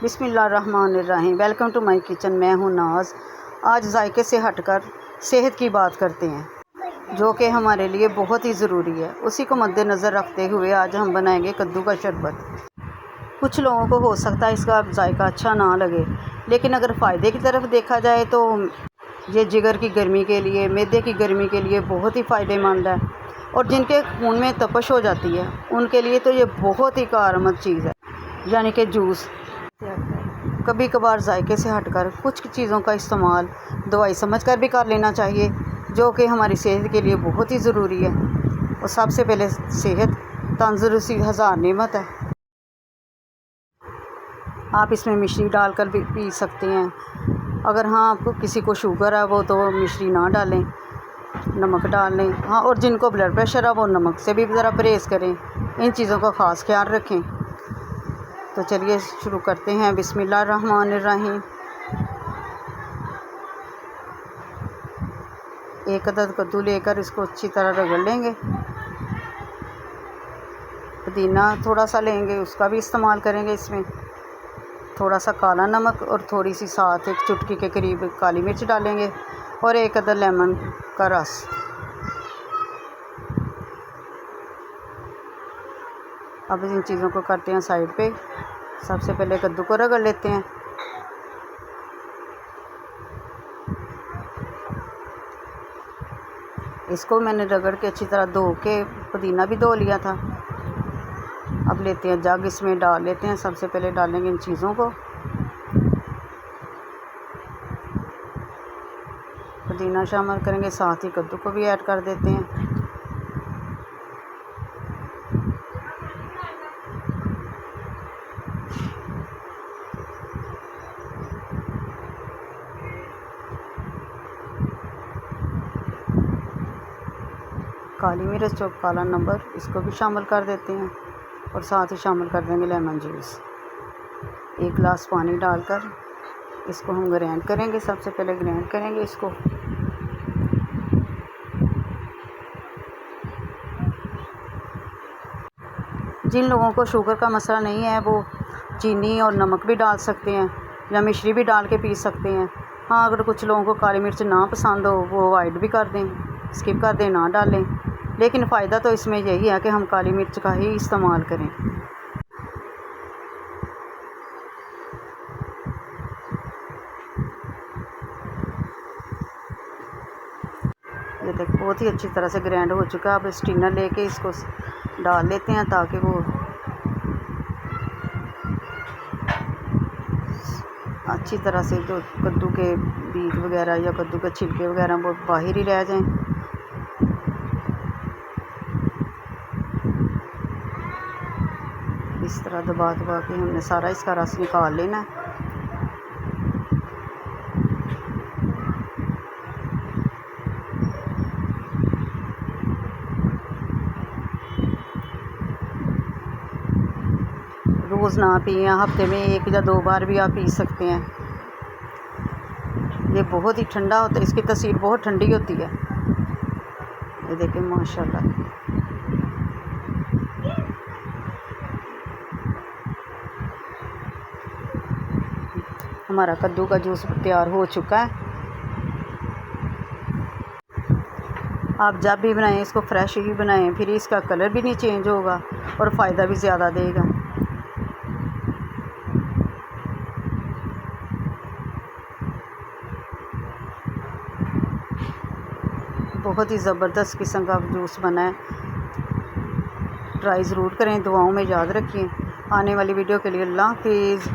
बिस्मिल्लाहिर्रहमानिर्रहीम। Welcome to my kitchen. मैं हूं नाज। आज जायके से हटकर सेहत की बात करते हैं, जो कि हमारे लिए बहुत ही ज़रूरी है। उसी को मद्देनज़र रखते हुए आज हम बनाएंगे कद्दू का शरबत। कुछ लोगों को हो सकता है इसका जायका अच्छा ना लगे, लेकिन अगर फ़ायदे की तरफ देखा जाए तो ये जिगर की गर्मी के लिए, मैदे की गर्मी के लिए बहुत ही फ़ायदेमंद है। और जिनके खून में तपश हो जाती है उनके लिए तो ये बहुत ही कारआमद चीज़ है, यानी कि जूस। कभी कभार जायके से हटकर कुछ चीज़ों का इस्तेमाल दवाई समझकर भी कर लेना चाहिए, जो कि हमारी सेहत के लिए बहुत ही ज़रूरी है। और सबसे पहले सेहत तंदुरुस्ती हज़ार नेमत है। आप इसमें मिश्री डालकर भी पी सकते हैं। अगर हाँ आपको किसी को शुगर है वो तो मिश्री ना डालें, नमक डाल लें। हाँ, और जिनको ब्लड प्रेशर है वो नमक से भी ज़रा परहेज़ करें। इन चीज़ों का ख़ास ख्याल रखें। तो चलिए शुरू करते हैं। बिस्मिल्लाहिर्रहमानिर्रहीम। एक अदद कद्दू लेकर इसको अच्छी तरह रगड़ लेंगे। पुदीना थोड़ा सा लेंगे, उसका भी इस्तेमाल करेंगे। इसमें थोड़ा सा काला नमक और थोड़ी सी साथ एक चुटकी के करीब काली मिर्च डालेंगे और एक अदद लेमन का रस। अब इन चीज़ों को करते हैं साइड पे। सबसे पहले कद्दू को रगड़ लेते हैं। इसको मैंने रगड़ के अच्छी तरह धो के पुदीना भी धो लिया था। अब लेते हैं जग, इसमें डाल लेते हैं। सबसे पहले डालेंगे इन चीज़ों को। पुदीना शामिल करेंगे, साथ ही कद्दू को भी ऐड कर देते हैं। काली मिर्च और काला नमक इसको भी शामिल कर देते हैं और साथ ही शामिल कर देंगे लेमन जूस। एक गिलास पानी डालकर इसको हम ग्राइंड करेंगे। सबसे पहले ग्राइंड करेंगे इसको। जिन लोगों को शुगर का मसला नहीं है वो चीनी और नमक भी डाल सकते हैं या मिश्री भी डाल के पी सकते हैं। हाँ, अगर कुछ लोगों को काली मिर्च ना पसंद हो वो अवॉइड भी कर दें, स्किप कर दें, ना डालें। लेकिन फ़ायदा तो इसमें यही है कि हम काली मिर्च का ही इस्तेमाल करें। ये देख बहुत ही अच्छी तरह से ग्राइंड हो चुका है। अब स्टीनर लेके इसको डाल लेते हैं ताकि वो अच्छी तरह से जो कद्दू के बीज वगैरह या कद्दू के छिलके वगैरह वो बाहर ही रह जाएं। इस तरह दबा दबा के हमने सारा इसका रस निकाल लेना है। रोज़ ना पिए, हफ्ते में 1 या 2 बार भी आप पी सकते हैं। ये बहुत ही ठंडा होता है, इसकी तासीर बहुत ठंडी होती है। ये देखें माशाल्लाह। हमारा कद्दू का जूस तैयार हो चुका है। आप जब भी बनाएं इसको फ्रेश ही बनाएं, फिर इसका कलर भी नहीं चेंज होगा और फ़ायदा भी ज़्यादा देगा। बहुत ही ज़बरदस्त किस्म का जूस बना है। ट्राई ज़रूर करें, दुआओं में याद रखिए। आने वाली वीडियो के लिए अल्लाह हाफिज़।